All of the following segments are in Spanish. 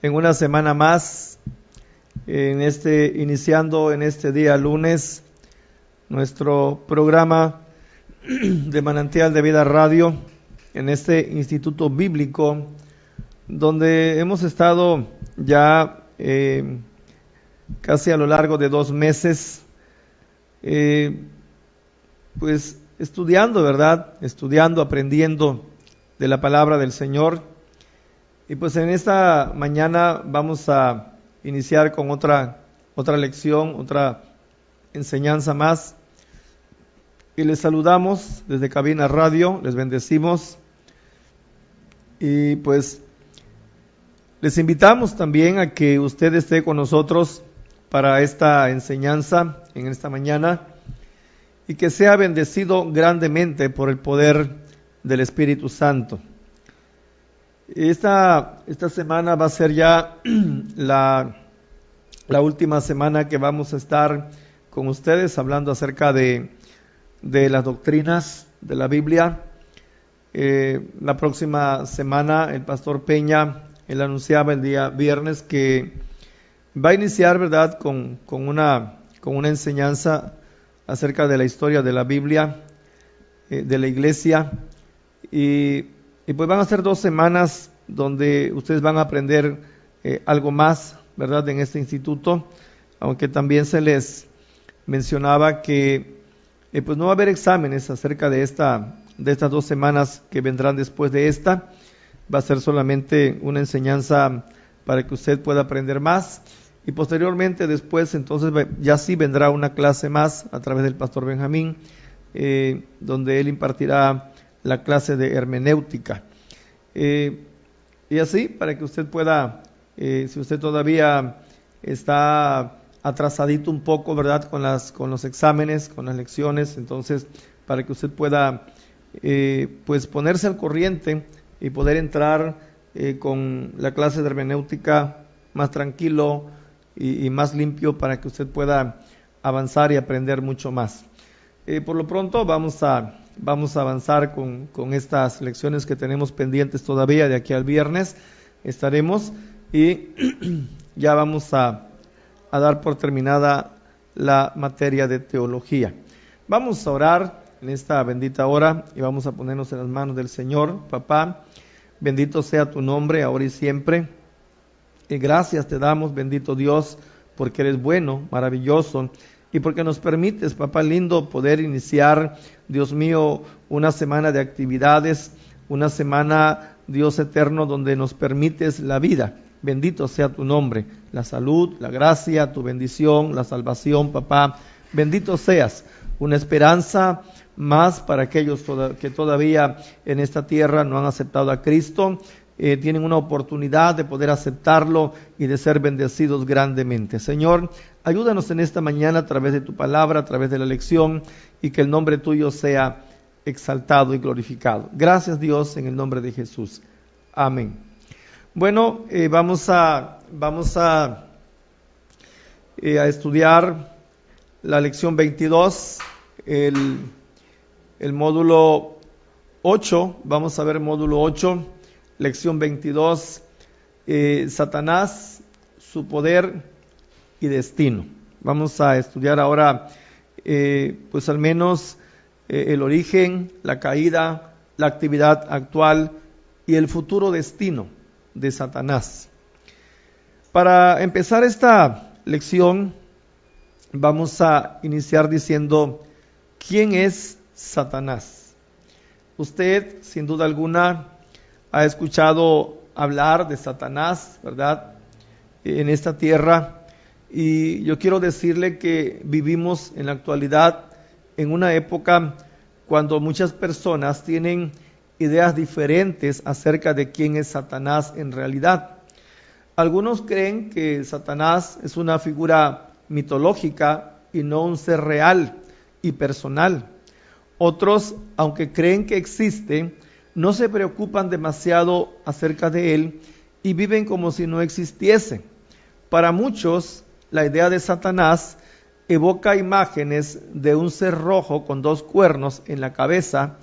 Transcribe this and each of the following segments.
en una semana más, iniciando en este día lunes, nuestro programa de Manantial de Vida Radio, en este instituto bíblico, donde hemos estado ya casi a lo largo de 2 meses, pues estudiando, ¿verdad? Estudiando, aprendiendo de la palabra del Señor. Y pues en esta mañana vamos a iniciar con otra lección, otra enseñanza más. Y les saludamos desde Cabina Radio, les bendecimos. Y pues les invitamos también a que usted esté con nosotros para esta enseñanza en esta mañana y que sea bendecido grandemente por el poder del Espíritu Santo. Esta semana va a ser ya la última semana que vamos a estar con ustedes hablando acerca de las doctrinas de la Biblia. La próxima semana el pastor Peña, él anunciaba el día viernes que va a iniciar, ¿verdad?, con una enseñanza acerca de la historia de la Biblia, de la iglesia, y pues van a ser 2 semanas donde ustedes van a aprender algo más, ¿verdad?, en este instituto, aunque también se les mencionaba que pues no va a haber exámenes acerca de estas 2 semanas que vendrán después de esta. Va a ser solamente una enseñanza para que usted pueda aprender más, y posteriormente después entonces ya sí vendrá una clase más a través del pastor Benjamín, donde él impartirá la clase de hermenéutica. Y así, para que usted pueda, si usted todavía está atrasadito un poco, ¿verdad?, con los exámenes, con las lecciones, entonces para que usted pueda pues ponerse al corriente y poder entrar con la clase de hermenéutica más tranquilo y más limpio, para que usted pueda avanzar y aprender mucho más. Por lo pronto vamos a avanzar con estas lecciones que tenemos pendientes todavía. De aquí al viernes estaremos y ya vamos a dar por terminada la materia de teología. Vamos a orar en esta bendita hora y vamos a ponernos en las manos del Señor. Papá, bendito sea tu nombre ahora y siempre. Y gracias te damos, bendito Dios, porque eres bueno, maravilloso, y porque nos permites, papá lindo, poder iniciar, Dios mío, una semana de actividades, una semana, Dios eterno, donde nos permites la vida. Bendito sea tu nombre, la salud, la gracia, tu bendición, la salvación, papá. Bendito seas, una esperanza más para aquellos que todavía en esta tierra no han aceptado a Cristo. Tienen una oportunidad de poder aceptarlo y de ser bendecidos grandemente. Señor, ayúdanos en esta mañana a través de tu palabra, a través de la lección, y que el nombre tuyo sea exaltado y glorificado. Gracias, Dios, en el nombre de Jesús. Amén. Bueno, vamos a estudiar la lección 22, el módulo 8. Vamos a ver el módulo 8. Lección 22, Satanás, su poder y destino. Vamos a estudiar ahora, pues al menos el origen, la caída, la actividad actual y el futuro destino de Satanás. Para empezar esta lección, vamos a iniciar diciendo, ¿quién es Satanás? Usted, sin duda alguna, ha escuchado hablar de Satanás, ¿verdad?, en esta tierra, y yo quiero decirle que vivimos en la actualidad en una época cuando muchas personas tienen ideas diferentes acerca de quién es Satanás en realidad. Algunos creen que Satanás es una figura mitológica y no un ser real y personal. Otros, aunque creen que existe, no se preocupan demasiado acerca de él y viven como si no existiese. Para muchos, la idea de Satanás evoca imágenes de un ser rojo con 2 cuernos en la cabeza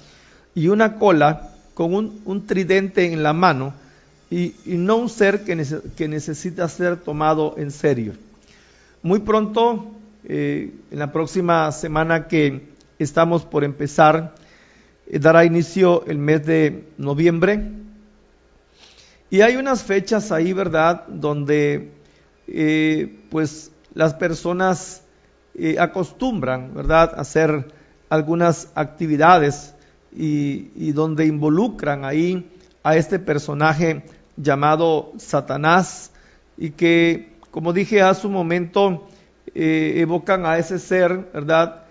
y una cola con un tridente en la mano, y no un ser que necesita ser tomado en serio. Muy pronto, en la próxima semana que estamos por empezar, dará inicio el mes de noviembre. Y hay unas fechas ahí, ¿verdad?, donde pues las personas acostumbran, ¿verdad?, a hacer algunas actividades y donde involucran ahí a este personaje llamado Satanás, y que, como dije hace un momento, evocan a ese ser, ¿verdad?,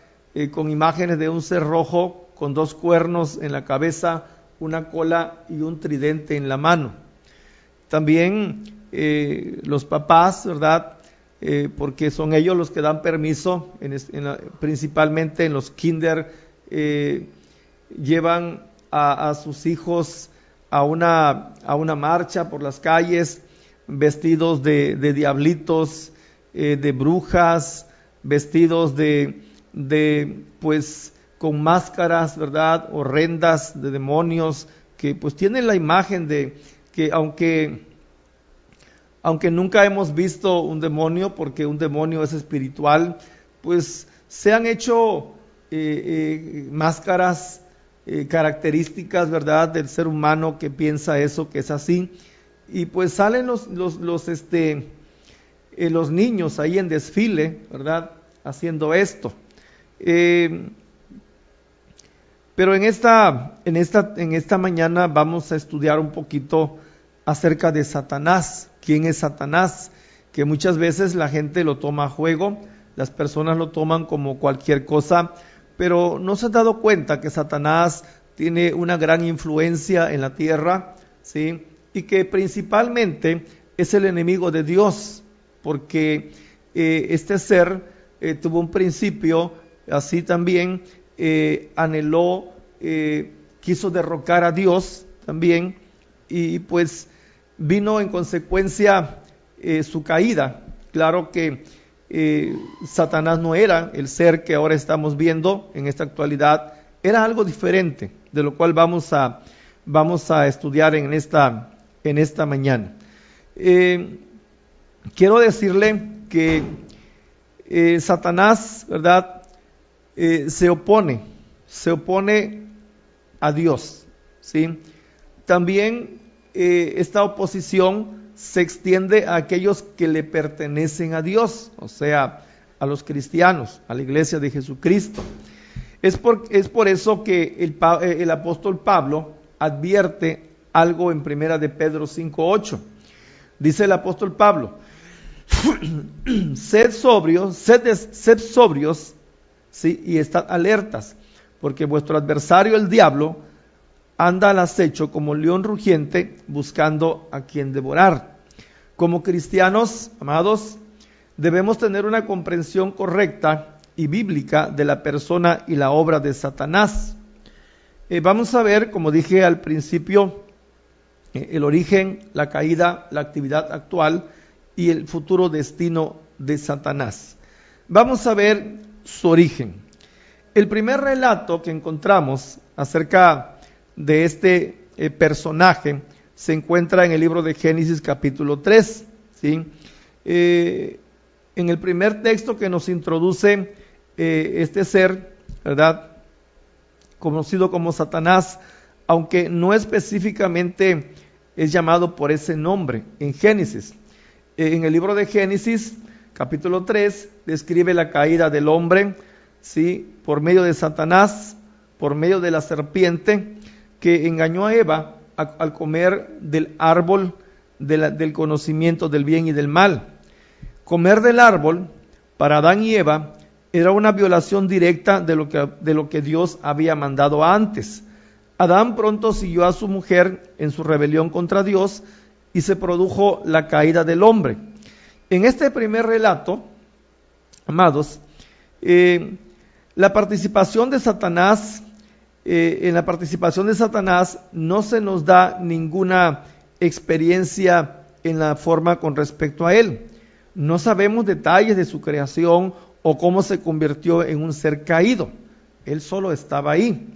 con imágenes de un ser rojo con 2 cuernos en la cabeza, una cola y un tridente en la mano. También los papás, ¿verdad?, porque son ellos los que dan permiso, principalmente en los kinder, llevan a sus hijos a una marcha por las calles, vestidos de diablitos, de brujas, vestidos pues con máscaras, ¿verdad?, horrendas de demonios, que pues tienen la imagen de que aunque nunca hemos visto un demonio, porque un demonio es espiritual, pues se han hecho máscaras características, ¿verdad?, del ser humano que piensa eso, que es así, y pues salen los niños ahí en desfile, ¿verdad?, haciendo esto. Pero en esta mañana vamos a estudiar un poquito acerca de Satanás. ¿Quién es Satanás? Que muchas veces la gente lo toma a juego, las personas lo toman como cualquier cosa, pero no se han dado cuenta que Satanás tiene una gran influencia en la tierra, ¿sí?, y que principalmente es el enemigo de Dios, porque este ser tuvo un principio, así también anheló, quiso derrocar a Dios también, y pues vino en consecuencia su caída. Claro que Satanás no era el ser que ahora estamos viendo en esta actualidad, era algo diferente, de lo cual vamos a estudiar en esta mañana. Quiero decirle que Satanás, ¿verdad?, se opone a Dios, ¿sí? También esta oposición se extiende a aquellos que le pertenecen a Dios, o sea, a los cristianos, a la iglesia de Jesucristo. Es por eso que el apóstol Pablo advierte algo en 1 de Pedro 5:8. Dice el apóstol Pablo: sed sobrios, ¿sí?, y estad alertas, porque vuestro adversario el diablo anda al acecho como león rugiente, buscando a quien devorar. Como cristianos, amados, debemos tener una comprensión correcta y bíblica de la persona y la obra de Satanás. Vamos a ver, como dije al principio, el origen, la caída, la actividad actual y el futuro destino de Satanás. Vamos a ver su origen. El primer relato que encontramos acerca de este personaje se encuentra en el libro de Génesis capítulo 3, ¿sí? En el primer texto que nos introduce este ser, ¿verdad?, conocido como Satanás, aunque no específicamente es llamado por ese nombre en Génesis. En el libro de Génesis capítulo 3 describe la caída del hombre, ¿sí?, por medio de Satanás, por medio de la serpiente que engañó a Eva al comer del árbol del conocimiento del bien y del mal. Comer del árbol para Adán y Eva era una violación directa de lo que Dios había mandado antes. Adán pronto siguió a su mujer en su rebelión contra Dios y se produjo la caída del hombre. En este primer relato, amados, la participación de Satanás, en la participación de Satanás no se nos da ninguna experiencia en la forma con respecto a él. No sabemos detalles de su creación o cómo se convirtió en un ser caído. Él solo estaba ahí.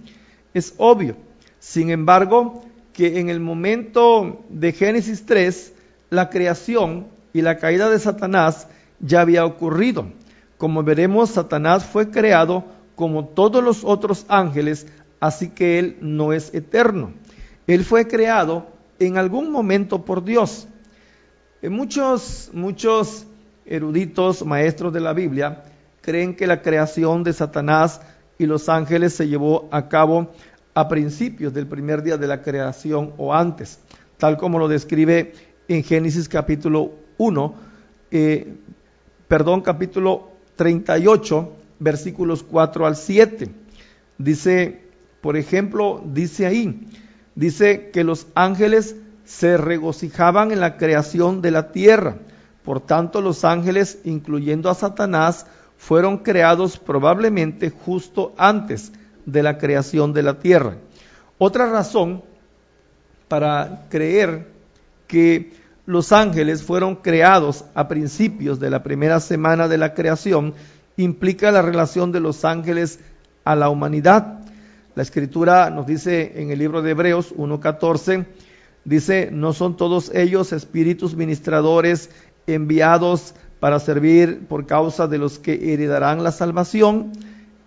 Es obvio. Sin embargo, que en el momento de Génesis 3, la creación y la caída de Satanás ya había ocurrido. Como veremos, Satanás fue creado como todos los otros ángeles, así que él no es eterno. Él fue creado en algún momento por Dios. Muchos eruditos, maestros de la Biblia, creen que la creación de Satanás y los ángeles se llevó a cabo a principios del primer día de la creación o antes, tal como lo describe en Génesis capítulo 38, versículos 4 al 7. Dice, por ejemplo, dice que los ángeles se regocijaban en la creación de la tierra. Por tanto, los ángeles, incluyendo a Satanás, fueron creados probablemente justo antes de la creación de la tierra. Otra razón para creer que los ángeles fueron creados a principios de la primera semana de la creación implica la relación de los ángeles a la humanidad. La Escritura nos dice en el libro de Hebreos 1:14, dice, ¿no son todos ellos espíritus ministradores enviados para servir por causa de los que heredarán la salvación?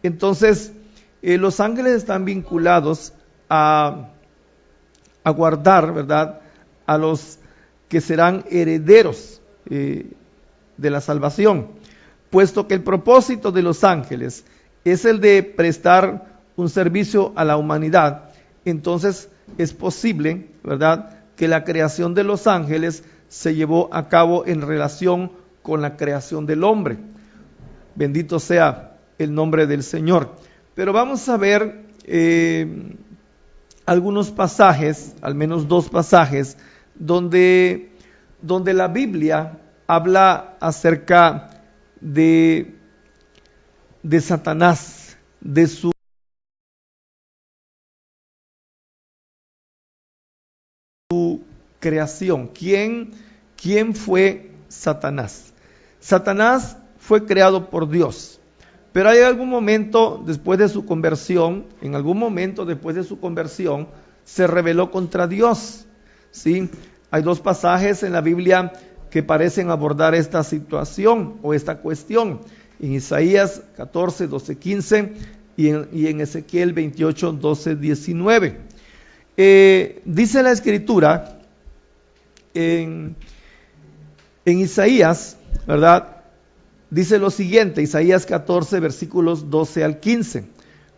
Entonces, los ángeles están vinculados a guardar, ¿verdad?, a los que serán herederos de la salvación, puesto que el propósito de los ángeles es el de prestar un servicio a la humanidad. Entonces es posible, ¿verdad?, que la creación de los ángeles se llevó a cabo en relación con la creación del hombre. Bendito sea el nombre del Señor. Pero vamos a ver algunos pasajes, al menos dos pasajes, donde la Biblia habla acerca de Satanás, de su creación. ¿Quién fue Satanás? Satanás fue creado por Dios, pero hay algún momento después de su conversión, se rebeló contra Dios. ¿Sí? Hay dos pasajes en la Biblia que parecen abordar esta situación o esta cuestión. En Isaías 14, 12, 15 y en Ezequiel 28, 12, 19. Dice la Escritura en Isaías, ¿verdad? Dice lo siguiente, Isaías 14, versículos 12 al 15.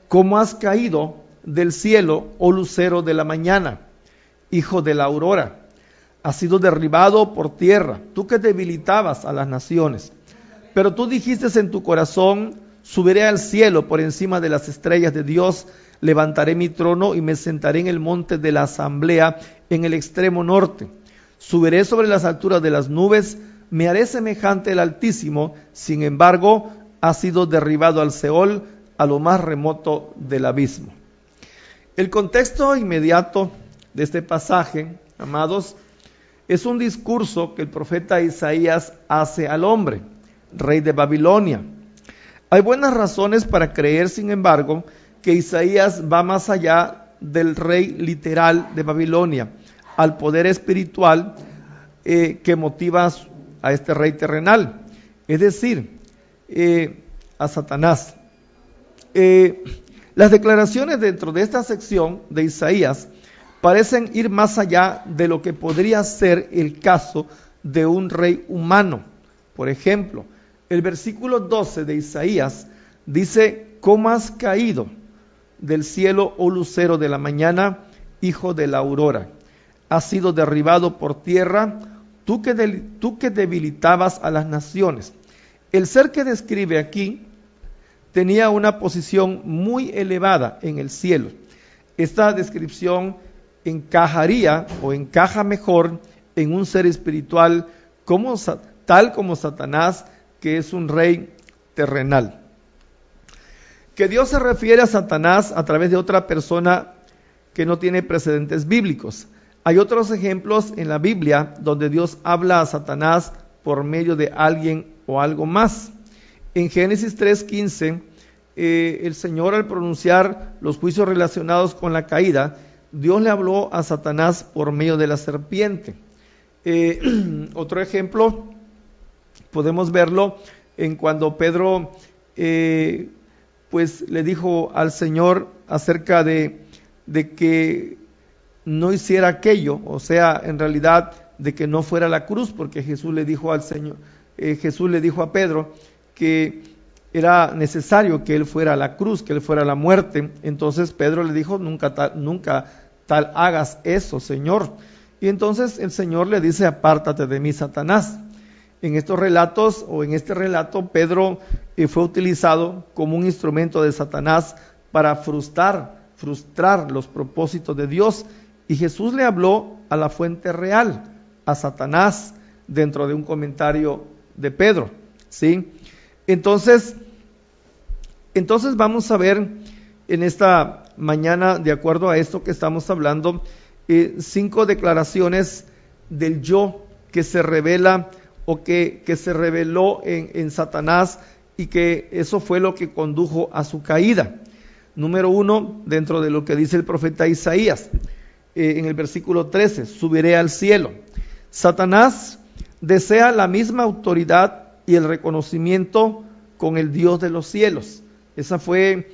¿Cómo has caído del cielo, oh lucero de la mañana, hijo de la aurora? Has sido derribado por tierra, tú que debilitabas a las naciones. Pero tú dijiste en tu corazón, subiré al cielo por encima de las estrellas de Dios, levantaré mi trono y me sentaré en el monte de la asamblea en el extremo norte. Subiré sobre las alturas de las nubes, me haré semejante al Altísimo, sin embargo, ha sido derribado al Seol, a lo más remoto del abismo. El contexto inmediato de este pasaje, amados, es un discurso que el profeta Isaías hace al hombre, rey de Babilonia. Hay buenas razones para creer, sin embargo, que Isaías va más allá del rey literal de Babilonia, al poder espiritual que motiva a este rey terrenal, es decir, a Satanás. Las declaraciones dentro de esta sección de Isaías parecen ir más allá de lo que podría ser el caso de un rey humano. Por ejemplo, el versículo 12 de Isaías dice, ¿cómo has caído del cielo, oh lucero de la mañana, hijo de la aurora? Has sido derribado por tierra, tú que debilitabas a las naciones. El ser que describe aquí tenía una posición muy elevada en el cielo. Esta descripción encaja mejor en un ser espiritual tal como Satanás, que es un rey terrenal. Que Dios se refiere a Satanás a través de otra persona que no tiene precedentes bíblicos. Hay otros ejemplos en la Biblia donde Dios habla a Satanás por medio de alguien o algo más. En Génesis 3:15, el Señor, al pronunciar los juicios relacionados con la caída, Dios le habló a Satanás por medio de la serpiente. Otro ejemplo, podemos verlo en cuando Pedro pues le dijo al Señor acerca de que no hiciera aquello, o sea, en realidad de que no fuera la cruz, porque Jesús le dijo al Señor, Jesús le dijo a Pedro que era necesario que él fuera a la cruz, que él fuera a la muerte. Entonces Pedro le dijo, nunca tal hagas eso, Señor. Y entonces el Señor le dice, apártate de mí, Satanás. En estos relatos, o en este relato, Pedro fue utilizado como un instrumento de Satanás para frustrar los propósitos de Dios. Y Jesús le habló a la fuente real, a Satanás, dentro de un comentario de Pedro, ¿sí? Entonces vamos a ver en esta mañana, de acuerdo a esto que estamos hablando, 5 declaraciones del yo que se revela o que se reveló en Satanás, y que eso fue lo que condujo a su caída. Número 1, dentro de lo que dice el profeta Isaías, en el versículo 13, subiré al cielo. Satanás desea la misma autoridad y el reconocimiento con el Dios de los cielos. Esa fue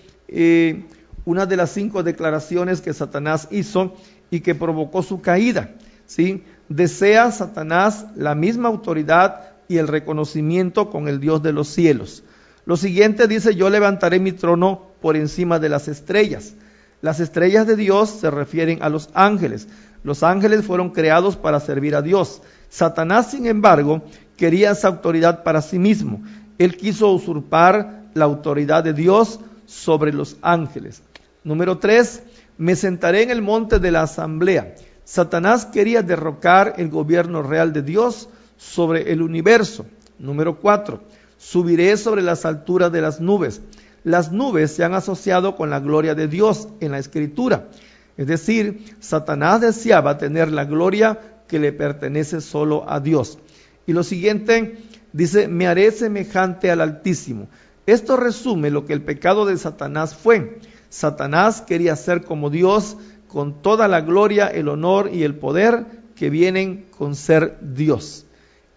una de las 5 declaraciones que Satanás hizo y que provocó su caída, ¿sí? Desea Satanás la misma autoridad y el reconocimiento con el Dios de los cielos. Lo siguiente dice, yo levantaré mi trono por encima de las estrellas. Las estrellas de Dios se refieren a los ángeles. Los ángeles fueron creados para servir a Dios. Satanás, sin embargo, quería esa autoridad para sí mismo. Él quiso usurpar la autoridad de Dios sobre los ángeles. Número 3, me sentaré en el monte de la asamblea. Satanás quería derrocar el gobierno real de Dios sobre el universo. Número 4, subiré sobre las alturas de las nubes. Las nubes se han asociado con la gloria de Dios en la Escritura. Es decir, Satanás deseaba tener la gloria que le pertenece solo a Dios. Y lo siguiente dice, me haré semejante al Altísimo. Esto resume lo que el pecado de Satanás fue. Satanás quería ser como Dios, con toda la gloria, el honor y el poder que vienen con ser Dios.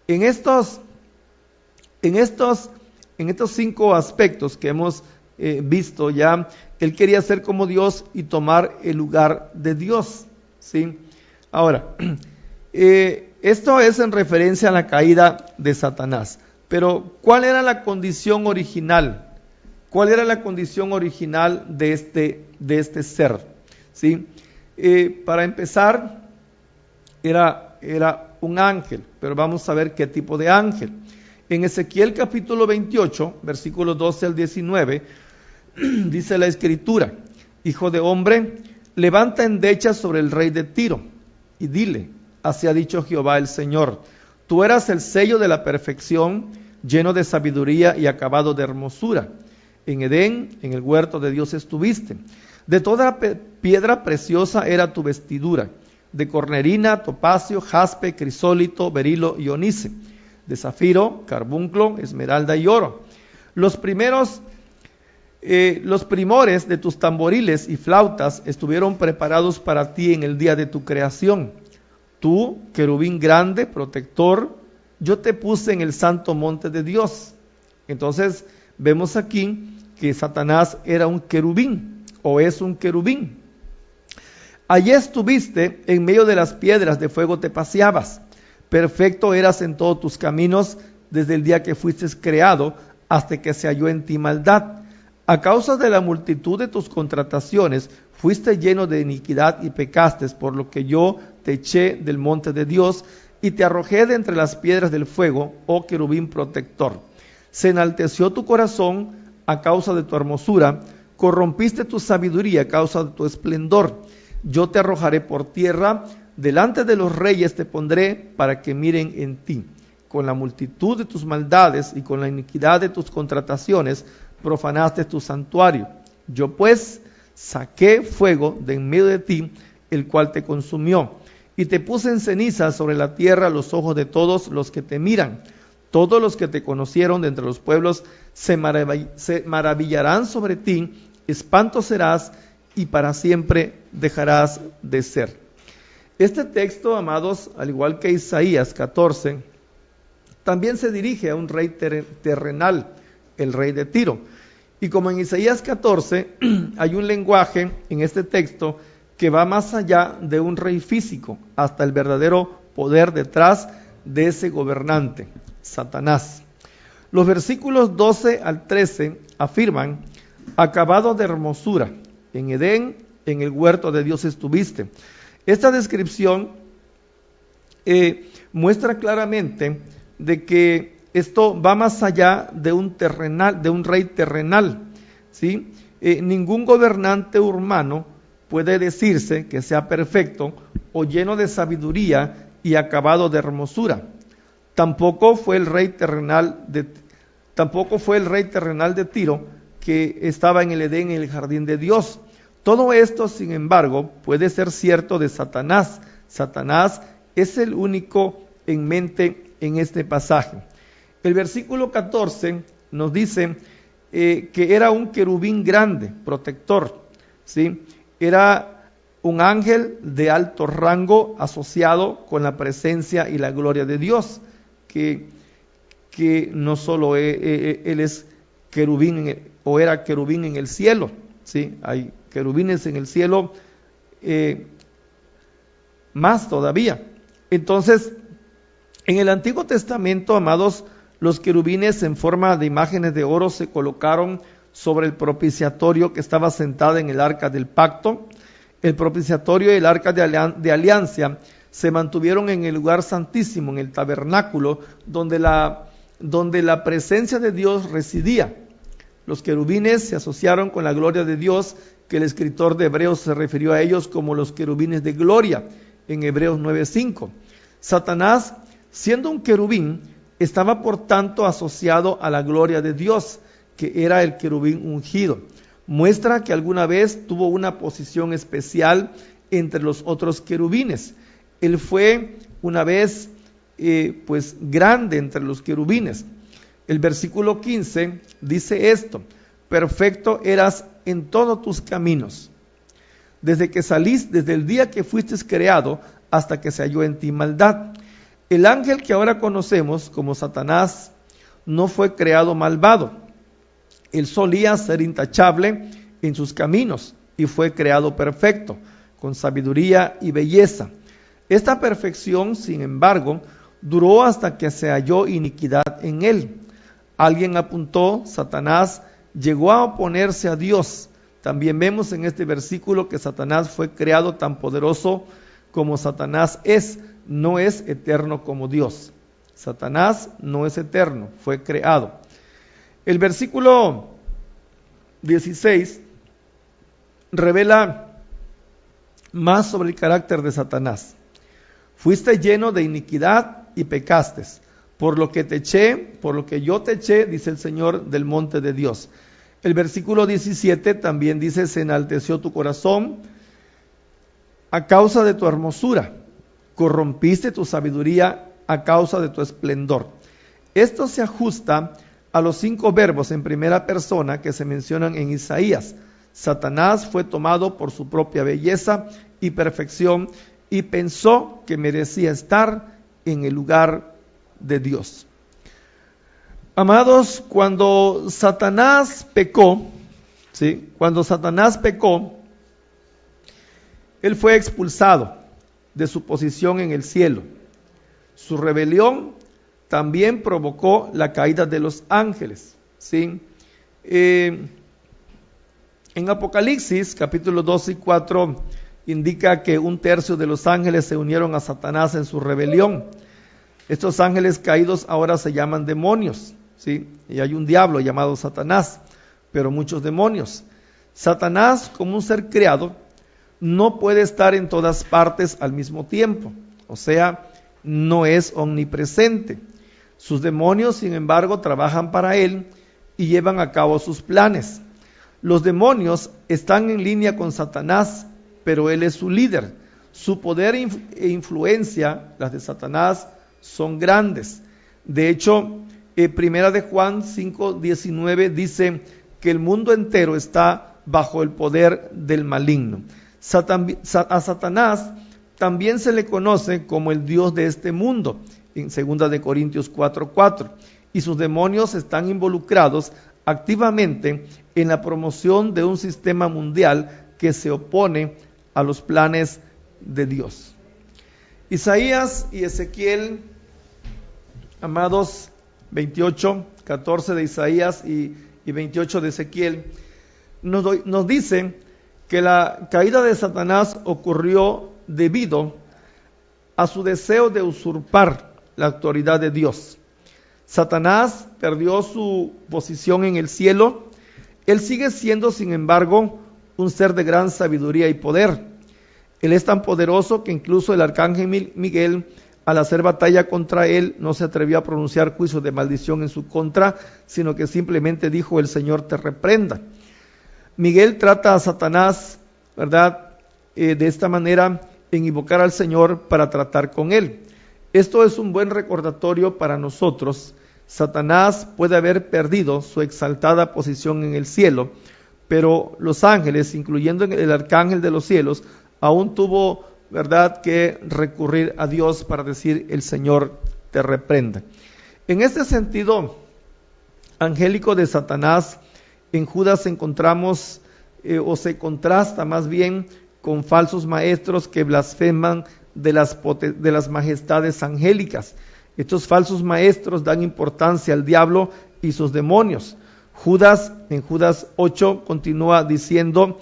En estos 5 aspectos que hemos visto ya, él quería ser como Dios y tomar el lugar de Dios, ¿sí? Ahora, esto es en referencia a la caída de Satanás. Pero, ¿cuál era la condición original? ¿Cuál era la condición original de este ser? ¿Sí? Para empezar, era un ángel, pero vamos a ver qué tipo de ángel. En Ezequiel capítulo 28, versículos 12 al 19, dice la Escritura, hijo de hombre, levanta endechas sobre el rey de Tiro y dile, así ha dicho Jehová el Señor, tú eras el sello de la perfección, lleno de sabiduría y acabado de hermosura. En Edén, en el huerto de Dios estuviste. De toda piedra preciosa era tu vestidura, de cornerina, topacio, jaspe, crisólito, berilo y onice, de zafiro, carbunclo, esmeralda y oro. Los primores de tus tamboriles y flautas estuvieron preparados para ti en el día de tu creación. Tú, querubín grande, protector, yo te puse en el santo monte de Dios. Entonces, vemos aquí que Satanás era un querubín, o es un querubín. Allí estuviste, en medio de las piedras de fuego te paseabas. Perfecto eras en todos tus caminos, desde el día que fuiste creado, hasta que se halló en ti maldad. A causa de la multitud de tus contrataciones, fuiste lleno de iniquidad y pecaste, por lo que yo te eché del monte de Dios, y te arrojé de entre las piedras del fuego, oh querubín protector. Se enalteció tu corazón a causa de tu hermosura, corrompiste tu sabiduría a causa de tu esplendor. Yo te arrojaré por tierra, delante de los reyes te pondré para que miren en ti. Con la multitud de tus maldades y con la iniquidad de tus contrataciones, profanaste tu santuario. Yo pues saqué fuego de en medio de ti, el cual te consumió. Y te puse en ceniza sobre la tierra a los ojos de todos los que te miran. Todos los que te conocieron de entre los pueblos se maravillarán sobre ti, espanto serás y para siempre dejarás de ser. Este texto, amados, al igual que Isaías 14, también se dirige a un rey terrenal, el rey de Tiro. Y como en Isaías 14 hay un lenguaje en este texto que va más allá de un rey físico, hasta el verdadero poder detrás de ese gobernante, Satanás. Los versículos 12 al 13 afirman: acabado de hermosura, en Edén, en el huerto de Dios estuviste. Esta descripción muestra claramente de que esto va más allá de un rey terrenal, ¿sí? Ningún gobernante humano puede decirse que sea perfecto o lleno de sabiduría y acabado de hermosura. Tampoco fue el rey terrenal de Tiro, que estaba en el Edén, en el jardín de Dios. Todo esto, sin embargo, puede ser cierto de Satanás. Satanás es el único en mente en este pasaje. El versículo 14 nos dice que era un querubín grande, protector, ¿sí? Era un ángel de alto rango asociado con la presencia y la gloria de Dios, que no solo él es querubín o era querubín en el cielo, ¿sí? Hay querubines en el cielo más todavía. Entonces, en el Antiguo Testamento, amados, los querubines en forma de imágenes de oro se colocaron sobre el propiciatorio que estaba sentada en el arca del pacto. El propiciatorio y el arca de alianza se mantuvieron en el lugar santísimo, en el tabernáculo, donde la presencia de Dios residía. Los querubines se asociaron con la gloria de Dios, que el escritor de Hebreos se refirió a ellos como los querubines de gloria, en Hebreos 9:5. Satanás, siendo un querubín, estaba por tanto asociado a la gloria de Dios, que era el querubín ungido. Muestra que alguna vez tuvo una posición especial entre los otros querubines. Él fue una vez grande entre los querubines. El versículo 15 dice esto: perfecto eras en todos tus caminos, desde el día que fuiste creado hasta que se halló en ti maldad. El ángel que ahora conocemos como Satanás no fue creado malvado. Él solía ser intachable en sus caminos y fue creado perfecto, con sabiduría y belleza. Esta perfección, sin embargo, duró hasta que se halló iniquidad en él. Alguien apuntó: Satanás llegó a oponerse a Dios. También vemos en este versículo que Satanás fue creado tan poderoso como Satanás es, no es eterno como Dios. Satanás no es eterno, fue creado. El versículo 16 revela más sobre el carácter de Satanás. Fuiste lleno de iniquidad y pecaste, por lo que yo te eché, dice el Señor, del monte de Dios. El versículo 17 también dice: se enalteció tu corazón a causa de tu hermosura, corrompiste tu sabiduría a causa de tu esplendor. Esto se ajusta a los 5 verbos en primera persona que se mencionan en Isaías. Satanás fue tomado por su propia belleza y perfección y pensó que merecía estar en el lugar de Dios. Amados, cuando Satanás pecó, ¿sí? Él fue expulsado de su posición en el cielo. Su rebelión también provocó la caída de los ángeles, ¿sí? En Apocalipsis, capítulos 2 y 4, indica que 1/3 de los ángeles se unieron a Satanás en su rebelión. Estos ángeles caídos ahora se llaman demonios, ¿sí? Y hay un diablo llamado Satanás, pero muchos demonios. Satanás, como un ser creado, no puede estar en todas partes al mismo tiempo, o sea, no es omnipresente. Sus demonios, sin embargo, trabajan para él y llevan a cabo sus planes. Los demonios están en línea con Satanás, pero él es su líder. Su poder e influencia, las de Satanás, son grandes. De hecho, Primera de Juan 5:19 dice que el mundo entero está bajo el poder del maligno. A Satanás también se le conoce como el Dios de este mundo, en 2 de Corintios 4:4, y sus demonios están involucrados activamente en la promoción de un sistema mundial que se opone a los planes de Dios. Isaías y Ezequiel, amados, 28, 14 de Isaías y 28 de Ezequiel, nos dicen que la caída de Satanás ocurrió debido a su deseo de usurpar la autoridad de Dios. Satanás perdió su posición en el cielo. Él sigue siendo, sin embargo, un ser de gran sabiduría y poder. Él es tan poderoso que incluso el arcángel Miguel, al hacer batalla contra él, no se atrevió a pronunciar juicio de maldición en su contra, sino que simplemente dijo: el Señor te reprenda. Miguel trata a Satanás, ¿verdad?, de esta manera, en invocar al Señor para tratar con él. Esto es un buen recordatorio para nosotros. Satanás puede haber perdido su exaltada posición en el cielo, pero los ángeles, incluyendo el arcángel de los cielos, aún tuvo, ¿verdad?, que recurrir a Dios para decir: el Señor te reprenda. En este sentido angélico de Satanás, en Judas encontramos, o se contrasta más bien, con falsos maestros que blasfeman de las majestades angélicas. Estos falsos maestros dan importancia al diablo y sus demonios. Judas, en Judas 8, continúa diciendo,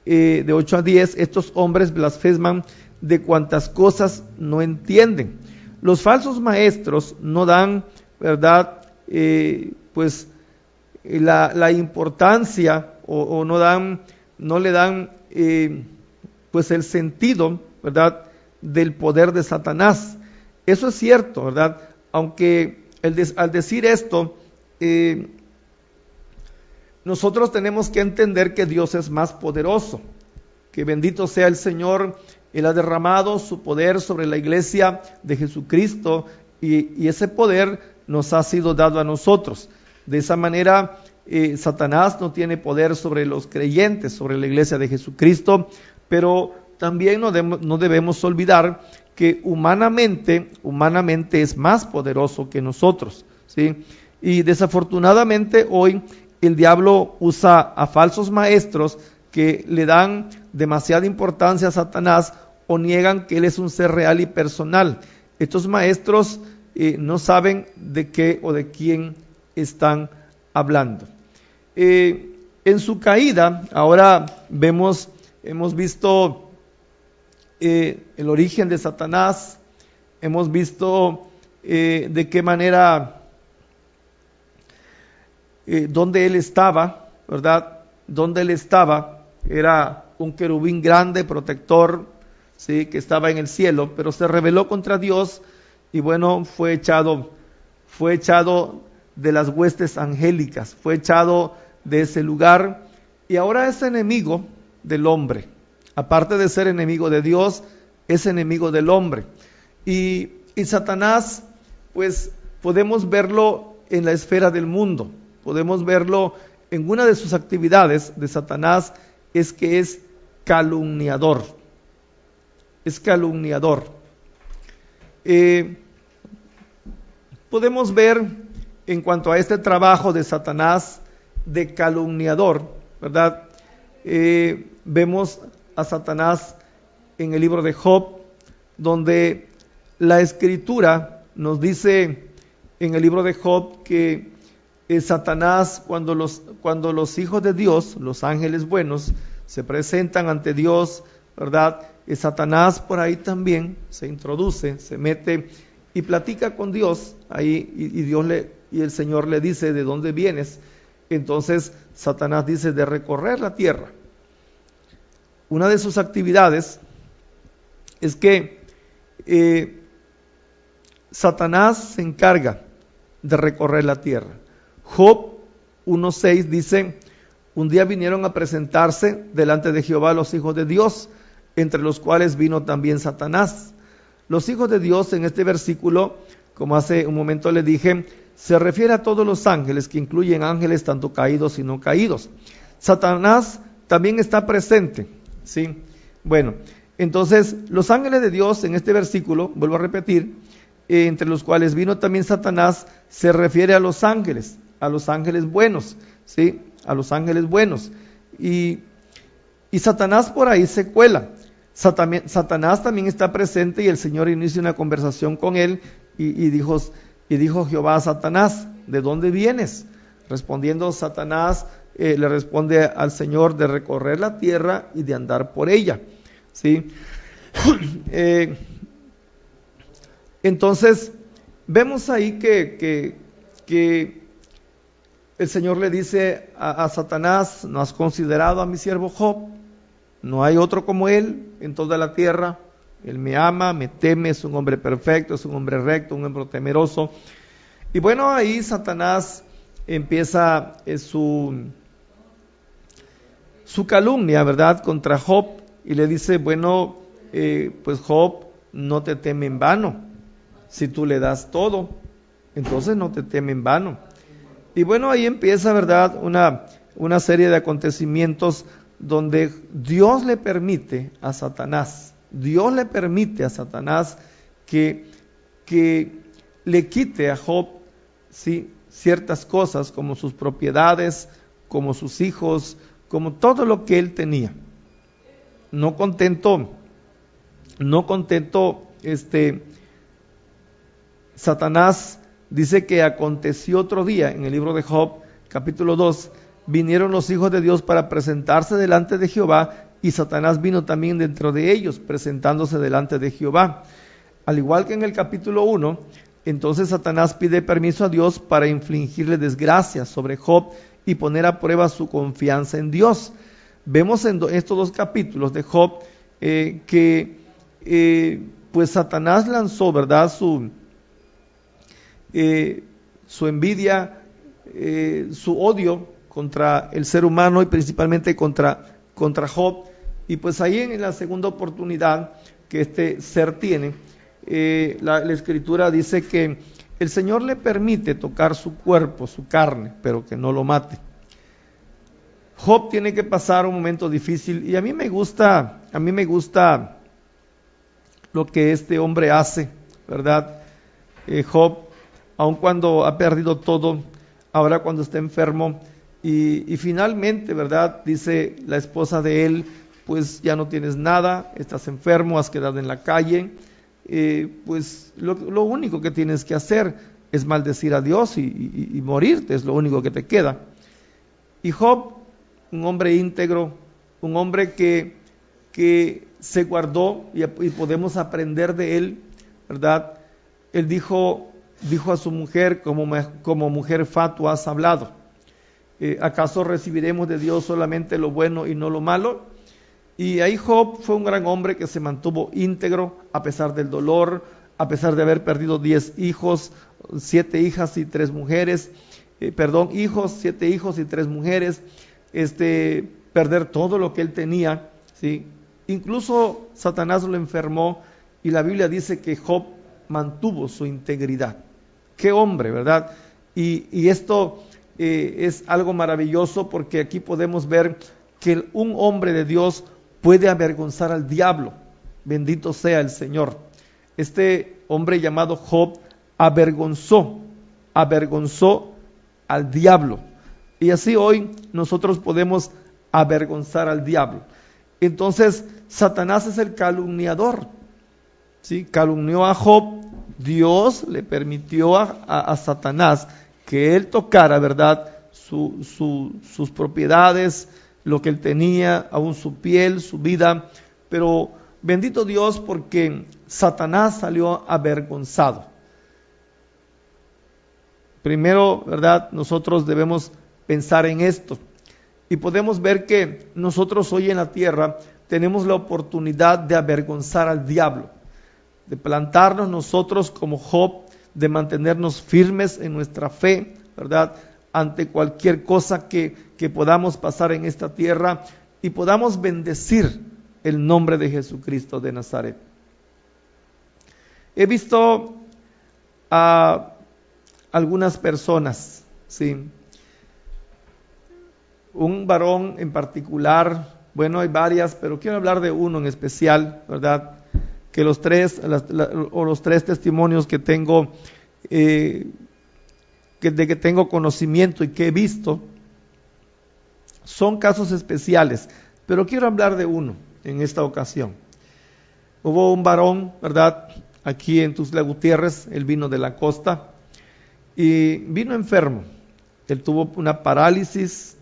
de 8 a 10, estos hombres blasfeman de cuantas cosas no entienden. Los falsos maestros no dan, ¿verdad?, pues la importancia o no le dan pues el sentido, ¿verdad?, del poder de Satanás. Eso es cierto, ¿verdad? Aunque al decir esto, nosotros tenemos que entender que Dios es más poderoso, que bendito sea el Señor. Él ha derramado su poder sobre la iglesia de Jesucristo y ese poder nos ha sido dado a nosotros. De esa manera, Satanás no tiene poder sobre los creyentes, sobre la iglesia de Jesucristo, pero también no debemos olvidar que humanamente es más poderoso que nosotros, ¿sí? Y desafortunadamente hoy el diablo usa a falsos maestros que le dan demasiada importancia a Satanás o niegan que él es un ser real y personal. Estos maestros no saben de qué o de quién están hablando. En su caída, ahora hemos visto el origen de Satanás, hemos visto de qué manera, dónde él estaba, ¿verdad? Donde él estaba era un querubín grande, protector, ¿sí?, que estaba en el cielo, pero se rebeló contra Dios y bueno, fue echado de las huestes angélicas, fue echado de ese lugar y ahora es enemigo del hombre. Aparte de ser enemigo de Dios, es enemigo del hombre. Y Satanás, pues podemos verlo en la esfera del mundo, podemos verlo en una de sus actividades de Satanás, es que es calumniador. Es calumniador. Podemos ver en cuanto a este trabajo de Satanás de calumniador, ¿verdad? Vemos a Satanás en el libro de Job, donde la escritura nos dice en el libro de Job que Satanás, cuando los hijos de Dios, los ángeles buenos, se presentan ante Dios, ¿verdad? Satanás por ahí también se introduce, se mete y platica con Dios ahí, y el Señor le dice: ¿de dónde vienes? Entonces Satanás dice: de recorrer la tierra. Una de sus actividades es que Satanás se encarga de recorrer la tierra. Job 1:6 dice: un día vinieron a presentarse delante de Jehová los hijos de Dios, entre los cuales vino también Satanás. Los hijos de Dios en este versículo, como hace un momento le dije, se refiere a todos los ángeles, que incluyen ángeles tanto caídos y no caídos. Satanás también está presente, ¿sí? Bueno, entonces los ángeles de Dios en este versículo, vuelvo a repetir, entre los cuales vino también Satanás, se refiere a los ángeles buenos, ¿sí? A los ángeles buenos. Y Satanás por ahí se cuela. Satanás también está presente y el Señor inicia una conversación con él y dijo Jehová a Satanás, ¿de dónde vienes? Respondiendo Satanás, le responde al Señor de recorrer la tierra y de andar por ella, ¿sí? Entonces, vemos ahí que el Señor le dice a Satanás, ¿no has considerado a mi siervo Job? No hay otro como él en toda la tierra. Él me ama, me teme, es un hombre perfecto, es un hombre recto, un hombre temeroso. Y bueno, ahí Satanás empieza su calumnia, ¿verdad?, contra Job, y le dice, bueno, pues Job no te teme en vano. Si tú le das todo, entonces no te teme en vano. Y bueno, ahí empieza, ¿verdad?, una serie de acontecimientos donde Dios le permite a Satanás que le quite a Job, ¿sí?, ciertas cosas como sus propiedades, como sus hijos, como todo lo que él tenía. No contento, Satanás dice que aconteció otro día, en el libro de Job, capítulo 2, vinieron los hijos de Dios para presentarse delante de Jehová, y Satanás vino también dentro de ellos, presentándose delante de Jehová. Al igual que en el capítulo 1, entonces Satanás pide permiso a Dios para infligirle desgracias sobre Job y poner a prueba su confianza en Dios. Vemos en estos dos capítulos de Job que pues Satanás lanzó, ¿verdad?, su envidia, su odio contra el ser humano y principalmente contra Job. Y pues ahí en la segunda oportunidad que este ser tiene, la escritura dice que el Señor le permite tocar su cuerpo, su carne, pero que no lo mate. Job tiene que pasar un momento difícil y a mí me gusta lo que este hombre hace, ¿verdad? Job, aun cuando ha perdido todo, ahora cuando está enfermo y finalmente, ¿verdad?, dice la esposa de él, pues ya no tienes nada, estás enfermo, has quedado en la calle, pues lo único que tienes que hacer es maldecir a Dios y morirte, es lo único que te queda. Y Job, un hombre íntegro, un hombre que se guardó y podemos aprender de él, ¿verdad? Él dijo a su mujer, como mujer fatua has hablado. ¿Acaso recibiremos de Dios solamente lo bueno y no lo malo? Y ahí Job fue un gran hombre que se mantuvo íntegro a pesar del dolor, a pesar de haber perdido 10 hijos, 7 hijas y 3 mujeres, hijos, 7 hijos y 3 mujeres, perder todo lo que él tenía, ¿sí? Incluso Satanás lo enfermó y la Biblia dice que Job mantuvo su integridad. Qué hombre, ¿verdad? Y esto es algo maravilloso porque aquí podemos ver que un hombre de Dios puede avergonzar al diablo. Bendito sea el Señor. Este hombre llamado Job avergonzó al diablo. Y así hoy nosotros podemos avergonzar al diablo. Entonces, Satanás es el calumniador, ¿sí? Calumnió a Job. Dios le permitió a Satanás que él tocara, ¿verdad?, sus propiedades, lo que él tenía, aún su piel, su vida. Pero bendito Dios porque Satanás salió avergonzado. Primero, ¿verdad?, nosotros debemos pensar en esto. Y podemos ver que nosotros hoy en la tierra tenemos la oportunidad de avergonzar al diablo, de plantarnos nosotros como Job, de mantenernos firmes en nuestra fe, ¿verdad?, ante cualquier cosa que podamos pasar en esta tierra y podamos bendecir el nombre de Jesucristo de Nazaret. He visto a algunas personas, ¿sí?, un varón en particular, bueno, hay varias, pero quiero hablar de uno en especial, ¿verdad? Que los tres testimonios que tengo, de que tengo conocimiento y que he visto, son casos especiales, pero quiero hablar de uno en esta ocasión. Hubo un varón, ¿verdad? Aquí en Tuxtla Gutiérrez, él vino de la costa y vino enfermo. Él tuvo una parálisis,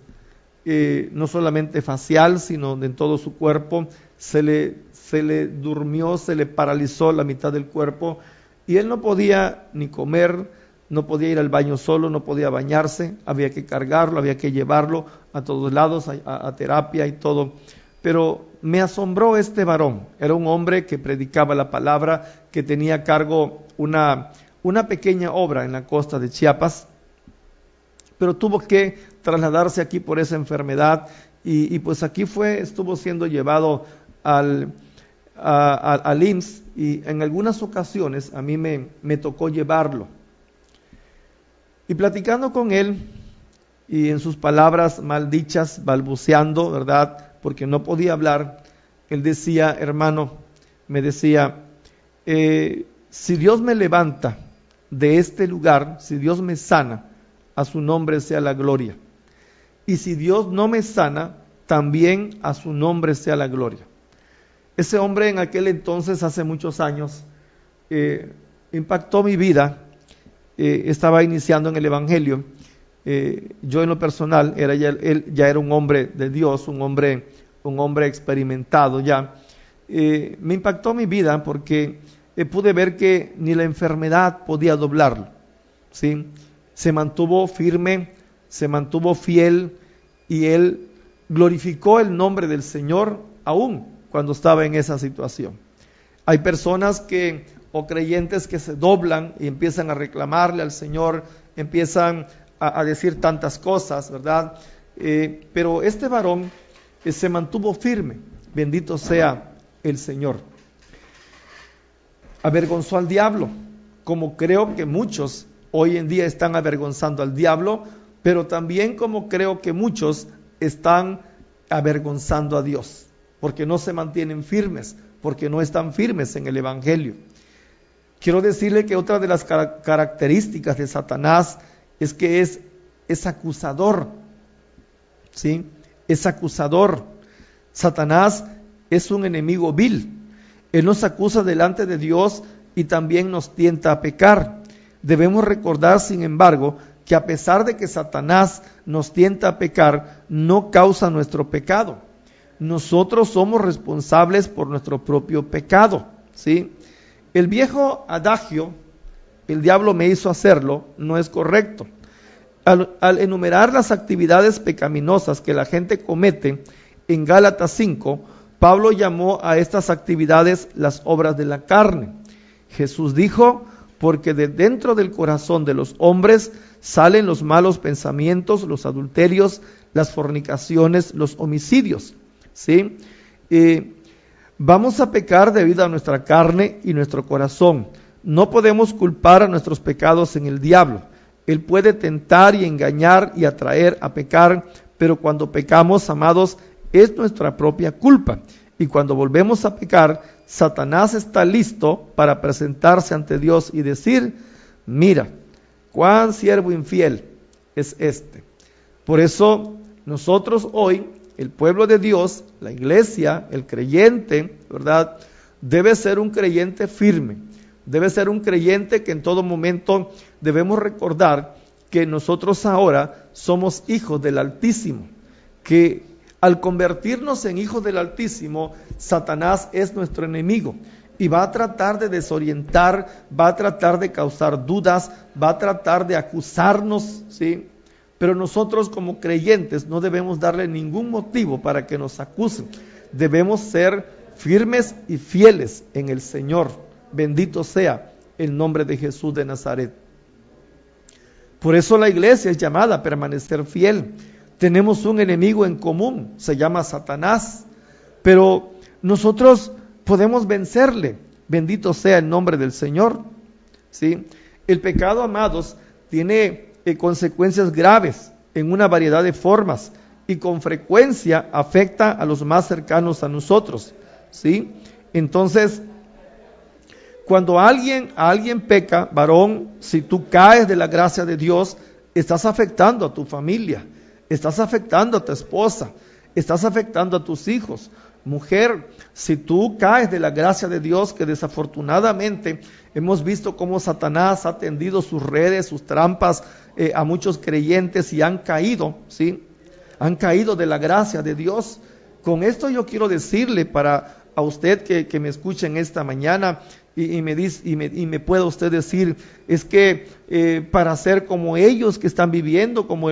no solamente facial, sino en todo su cuerpo. Se le durmió, se le paralizó la mitad del cuerpo y él no podía ni comer, no podía ir al baño solo, no podía bañarse, había que cargarlo, había que llevarlo a todos lados, a terapia y todo. Pero me asombró este varón. Era un hombre que predicaba la palabra, que tenía a cargo una pequeña obra en la costa de Chiapas, pero tuvo que trasladarse aquí por esa enfermedad y pues aquí estuvo siendo llevado al IMSS, y en algunas ocasiones a mí me tocó llevarlo. Y platicando con él, y en sus palabras maldichas, balbuceando, ¿verdad? Porque no podía hablar, él decía, hermano, me decía, si Dios me levanta de este lugar, si Dios me sana, a su nombre sea la gloria. Y si Dios no me sana, también a su nombre sea la gloria. Ese hombre en aquel entonces, hace muchos años, impactó mi vida. Estaba iniciando en el Evangelio. Yo en lo personal, él ya era un hombre de Dios, un hombre experimentado ya. Me impactó mi vida porque pude ver que ni la enfermedad podía doblarlo, ¿sí? Se mantuvo firme, se mantuvo fiel, y él glorificó el nombre del Señor aún cuando estaba en esa situación. Hay personas o creyentes que se doblan y empiezan a reclamarle al Señor, empiezan a decir tantas cosas, ¿verdad? Pero este varón se mantuvo firme, bendito sea el Señor. Avergonzó al diablo, como creo que muchos hoy en día están avergonzando al diablo, pero también como creo que muchos están avergonzando a Dios, porque no se mantienen firmes, porque no están firmes en el Evangelio. Quiero decirle que otra de las características de Satanás es que es acusador, ¿sí? Es acusador. Satanás es un enemigo vil. Él nos acusa delante de Dios y también nos tienta a pecar. Debemos recordar, sin embargo, que a pesar de que Satanás nos tienta a pecar, no causa nuestro pecado. Nosotros somos responsables por nuestro propio pecado, ¿sí? El viejo adagio, el diablo me hizo hacerlo, no es correcto. Al enumerar las actividades pecaminosas que la gente comete en Gálatas 5, Pablo llamó a estas actividades las obras de la carne. Jesús dijo, porque de dentro del corazón de los hombres salen los malos pensamientos, los adulterios, las fornicaciones, los homicidios, ¿sí? Vamos a pecar debido a nuestra carne y nuestro corazón. No podemos culpar a nuestros pecados en el diablo. Él puede tentar y engañar y atraer a pecar, pero cuando pecamos, amados, es nuestra propia culpa. Y cuando volvemos a pecar, Satanás está listo para presentarse ante Dios y decir, mira, cuán siervo infiel es este. Por eso nosotros hoy, el pueblo de Dios, la iglesia, el creyente, ¿verdad? Debe ser un creyente firme, debe ser un creyente que en todo momento debemos recordar que nosotros ahora somos hijos del Altísimo, que al convertirnos en hijos del Altísimo, Satanás es nuestro enemigo y va a tratar de desorientar, va a tratar de causar dudas, va a tratar de acusarnos, ¿sí? Pero nosotros como creyentes no debemos darle ningún motivo para que nos acusen. Debemos ser firmes y fieles en el Señor. Bendito sea el nombre de Jesús de Nazaret. Por eso la iglesia es llamada a permanecer fiel. Tenemos un enemigo en común, se llama Satanás, pero nosotros podemos vencerle. Bendito sea el nombre del Señor, ¿sí? El pecado, amados, tiene consecuencias graves en una variedad de formas, y con frecuencia afecta a los más cercanos a nosotros, ¿sí? Entonces, cuando alguien peca, varón, si tú caes de la gracia de Dios, estás afectando a tu familia, estás afectando a tu esposa, estás afectando a tus hijos. Mujer, si tú caes de la gracia de Dios, que desafortunadamente hemos visto cómo Satanás ha tendido sus redes, sus trampas a muchos creyentes y han caído, ¿sí? Han caído de la gracia de Dios. Con esto yo quiero decirle a usted que me escuche en esta mañana y me pueda usted decir, es que para ser como ellos que están viviendo, como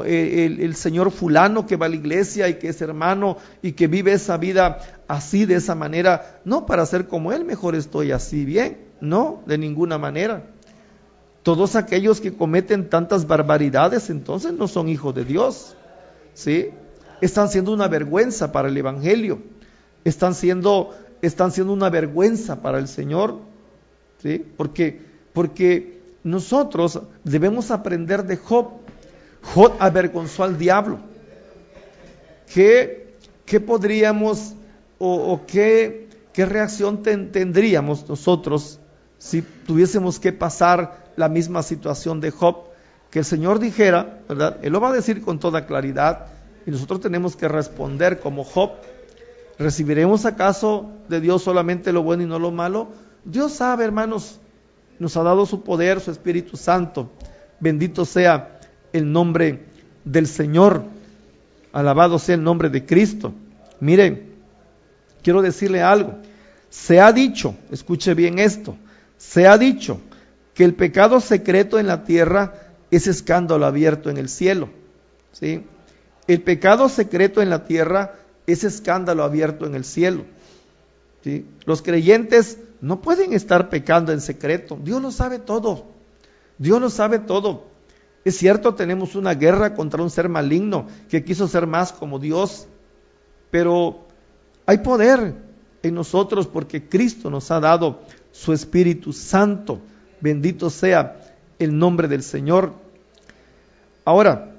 el señor fulano que va a la iglesia y que es hermano y que vive esa vida así, de esa manera, no, para ser como él, mejor estoy así bien, no, de ninguna manera. Todos aquellos que cometen tantas barbaridades, entonces no son hijos de Dios, ¿sí? Están siendo una vergüenza para el evangelio, están siendo una vergüenza para el Señor, ¿sí? Porque nosotros debemos aprender de Job. Job avergonzó al diablo. ¿Qué podríamos o qué reacción tendríamos nosotros si tuviésemos que pasar la misma situación de Job? Que el Señor dijera, ¿verdad? Él lo va a decir con toda claridad y nosotros tenemos que responder como Job. ¿Recibiremos acaso de Dios solamente lo bueno y no lo malo? Dios sabe, hermanos, nos ha dado su poder, su Espíritu Santo. Bendito sea el nombre del Señor. Alabado sea el nombre de Cristo. Mire, quiero decirle algo. Se ha dicho, escuche bien esto, se ha dicho que el pecado secreto en la tierra es escándalo abierto en el cielo, ¿sí? El pecado secreto en la tierra es escándalo abierto en el cielo, ¿sí? Los creyentes no pueden estar pecando en secreto. Dios lo sabe todo. Dios lo sabe todo. Es cierto, tenemos una guerra contra un ser maligno que quiso ser más como Dios, pero hay poder en nosotros porque Cristo nos ha dado su Espíritu Santo. Bendito sea el nombre del Señor. Ahora,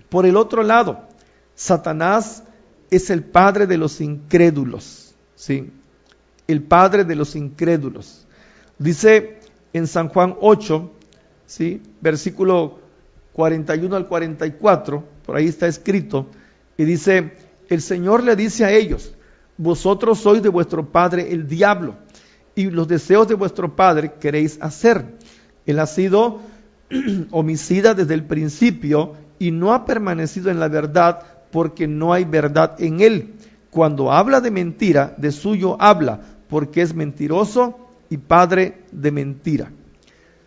por el otro lado, Satanás es el padre de los incrédulos, ¿sí? El padre de los incrédulos. Dice en San Juan 8, ¿sí? Versículo 41 al 44, por ahí está escrito, y dice, el Señor le dice a ellos, vosotros sois de vuestro padre el diablo, y los deseos de vuestro padre queréis hacer. Él ha sido homicida desde el principio y no ha permanecido en la verdad, porque no hay verdad en él. Cuando habla de mentira, de suyo habla, porque es mentiroso y padre de mentira.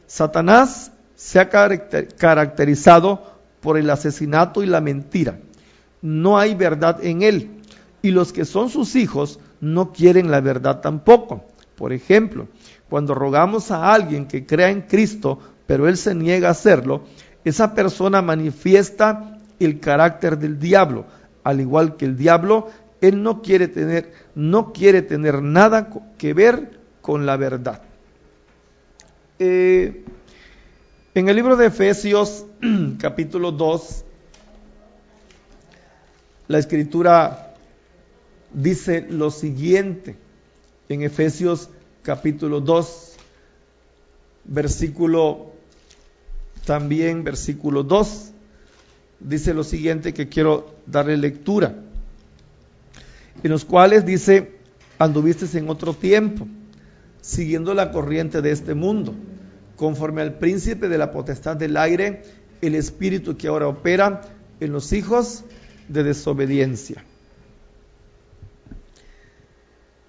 Satanás se ha caracterizado por el asesinato y la mentira. No hay verdad en él, y los que son sus hijos no quieren la verdad tampoco. Por ejemplo, cuando rogamos a alguien que crea en Cristo, pero él se niega a hacerlo, esa persona manifiesta el carácter del diablo. Al igual que el diablo, él no quiere tener nada que ver con la verdad. En el libro de Efesios, capítulo 2, la Escritura dice lo siguiente. En Efesios capítulo 2, versículo 2, dice lo siguiente que quiero darle lectura. En los cuales dice, anduvisteis en otro tiempo, siguiendo la corriente de este mundo, conforme al príncipe de la potestad del aire, el espíritu que ahora opera en los hijos de desobediencia.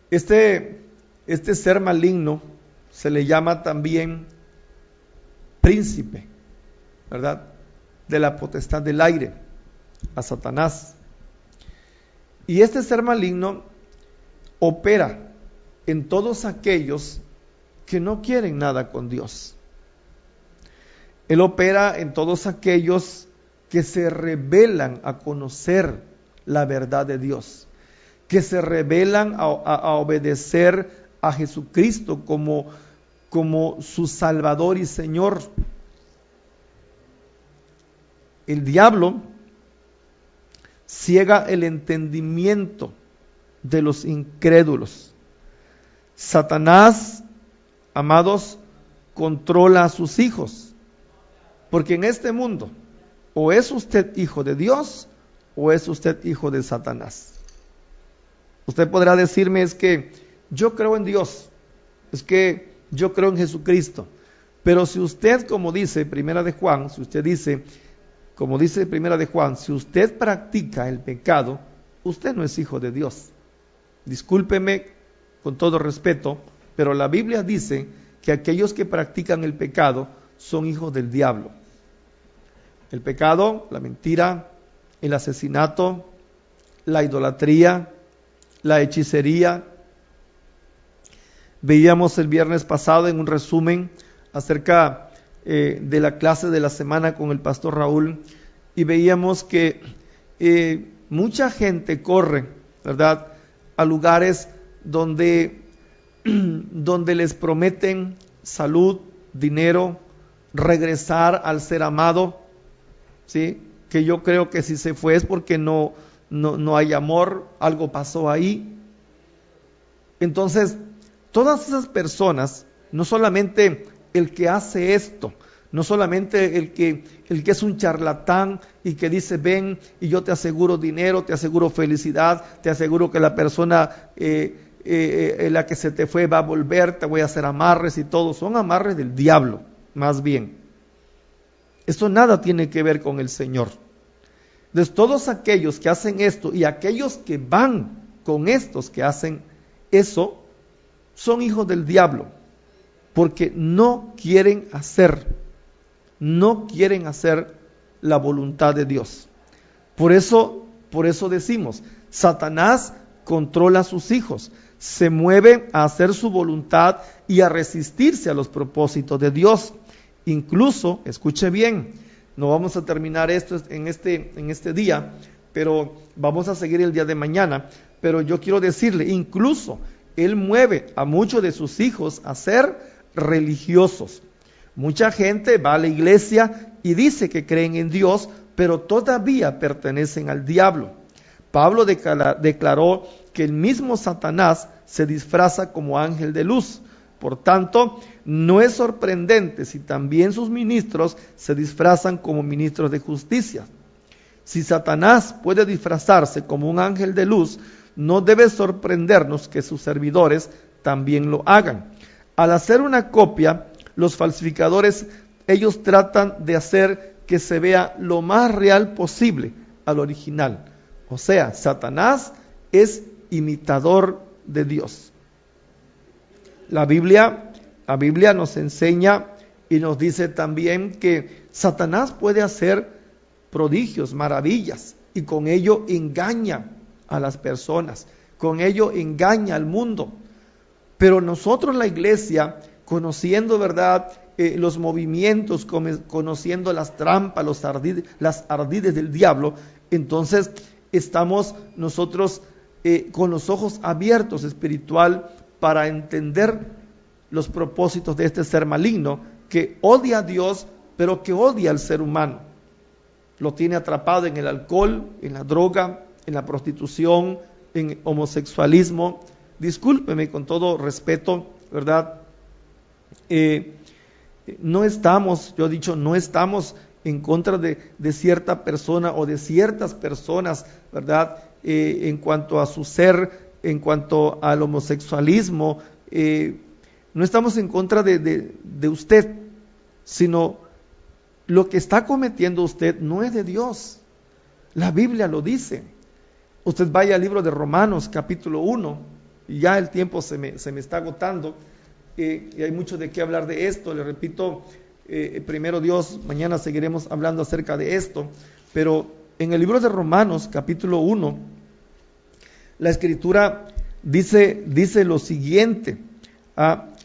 Este ser maligno se le llama también príncipe, ¿verdad?, de la potestad del aire, a Satanás. Y este ser maligno opera en todos aquellos que no quieren nada con Dios. Él opera en todos aquellos que se rebelan a conocer la verdad de Dios, que se rebelan a obedecer a Jesucristo como su Salvador y Señor. El diablo ciega el entendimiento de los incrédulos. Satanás, amados, controla a sus hijos, porque en este mundo o es usted hijo de Dios o es usted hijo de Satanás. Usted podrá decirme, es que yo creo en Dios, es que yo creo en Jesucristo, pero si usted, como dice Primera de Juan, si usted dice, como dice Primera de Juan, si usted practica el pecado, usted no es hijo de Dios. Discúlpeme con todo respeto, pero la Biblia dice que aquellos que practican el pecado son hijos del diablo. El pecado, la mentira, el asesinato, la idolatría, la hechicería. Veíamos el viernes pasado en un resumen acerca de la clase de la semana con el pastor Raúl, y veíamos que mucha gente corre, ¿verdad?, a lugares donde les prometen salud, dinero, regresar al ser amado, ¿sí? Que yo creo que si se fue es porque no hay amor, algo pasó ahí. Entonces, todas esas personas, no solamente el que hace esto, no solamente el que es un charlatán y que dice ven y yo te aseguro dinero, te aseguro felicidad, te aseguro que la persona la que se te fue va a volver, te voy a hacer amarres y todo, son amarres del diablo, más bien. Esto nada tiene que ver con el Señor. Entonces todos aquellos que hacen esto y aquellos que van con estos que hacen eso, son hijos del diablo, porque no quieren hacer la voluntad de Dios. Por eso decimos, Satanás controla a sus hijos, se mueve a hacer su voluntad y a resistirse a los propósitos de Dios. Incluso, escuche bien, no vamos a terminar esto en este día, pero vamos a seguir el día de mañana, pero yo quiero decirle, incluso él mueve a muchos de sus hijos a ser religiosos. Mucha gente va a la iglesia y dice que creen en Dios, pero todavía pertenecen al diablo. Pablo declaró que el mismo Satanás se disfraza como ángel de luz. Por tanto, no es sorprendente si también sus ministros se disfrazan como ministros de justicia. Si Satanás puede disfrazarse como un ángel de luz, no debe sorprendernos que sus servidores también lo hagan. Al hacer una copia, los falsificadores, ellos tratan de hacer que se vea lo más real posible al original. O sea, Satanás es imitador de Dios. La Biblia nos enseña y nos dice también que Satanás puede hacer prodigios, maravillas, y con ello engaña a las personas, con ello engaña al mundo. Pero nosotros, la iglesia, conociendo, ¿verdad?, los movimientos, conociendo las trampas, las ardides del diablo, entonces estamos nosotros con los ojos abiertos espiritual para entender los propósitos de este ser maligno que odia a Dios, pero que odia al ser humano. Lo tiene atrapado en el alcohol, en la droga, en la prostitución, en homosexualismo. Discúlpeme con todo respeto, ¿verdad? No estamos en contra de cierta persona o de ciertas personas, ¿verdad? En cuanto a su ser, en cuanto al homosexualismo, no estamos en contra de usted, sino lo que está cometiendo usted no es de Dios. La Biblia lo dice. Usted vaya al libro de Romanos, capítulo 1, y ya el tiempo se me está agotando, y hay mucho de qué hablar de esto. Le repito, primero Dios, mañana seguiremos hablando acerca de esto, pero en el libro de Romanos, capítulo 1, la Escritura dice lo siguiente.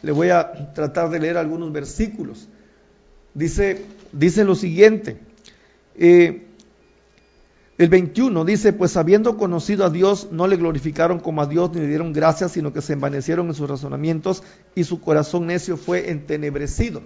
Le voy a tratar de leer algunos versículos. Dice lo siguiente, el 21 dice, pues habiendo conocido a Dios, no le glorificaron como a Dios, ni le dieron gracias, sino que se envanecieron en sus razonamientos, y su corazón necio fue entenebrecido.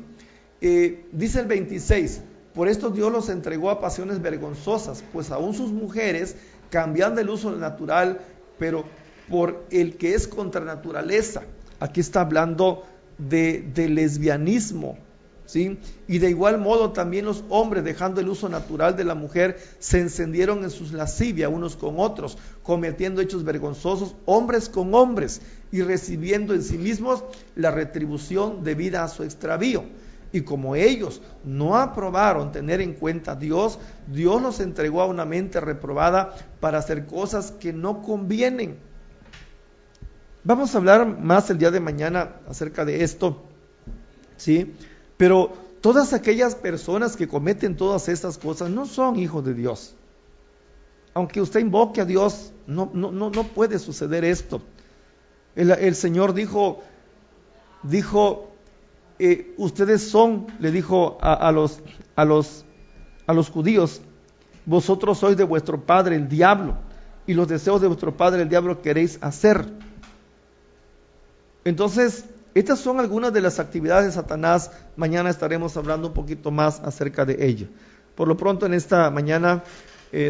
Dice el 26, Por esto Dios los entregó a pasiones vergonzosas, pues aún sus mujeres cambiando el uso natural, pero por el que es contra naturaleza. Aquí está hablando de lesbianismo, ¿sí? Y de igual modo también los hombres, dejando el uso natural de la mujer, se encendieron en sus lascivias unos con otros, cometiendo hechos vergonzosos, hombres con hombres, y recibiendo en sí mismos la retribución debida a su extravío. Y como ellos no aprobaron tener en cuenta a Dios, Dios los entregó a una mente reprobada para hacer cosas que no convienen. Vamos a hablar más el día de mañana acerca de esto, ¿sí? Pero todas aquellas personas que cometen todas estas cosas no son hijos de Dios. Aunque usted invoque a Dios, no puede suceder esto. El Señor dijo, ustedes son, le dijo a los judíos, vosotros sois de vuestro padre el diablo, y los deseos de vuestro padre el diablo queréis hacer. Entonces, estas son algunas de las actividades de Satanás. Mañana estaremos hablando un poquito más acerca de ello. Por lo pronto, en esta mañana,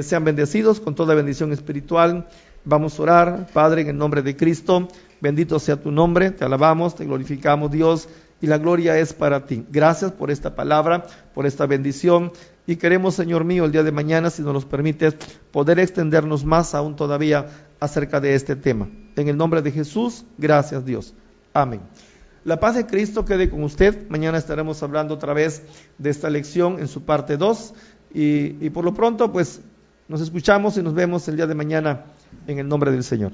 sean bendecidos con toda bendición espiritual. Vamos a orar. Padre, en el nombre de Cristo, bendito sea tu nombre, te alabamos, te glorificamos, Dios, y la gloria es para ti. Gracias por esta palabra, por esta bendición, y queremos, Señor mío, el día de mañana, si nos lo permites, poder extendernos más aún todavía acerca de este tema. En el nombre de Jesús, gracias, Dios. Amén. La paz de Cristo quede con usted. Mañana estaremos hablando otra vez de esta lección en su parte 2, y por lo pronto, pues, nos escuchamos y nos vemos el día de mañana en el nombre del Señor.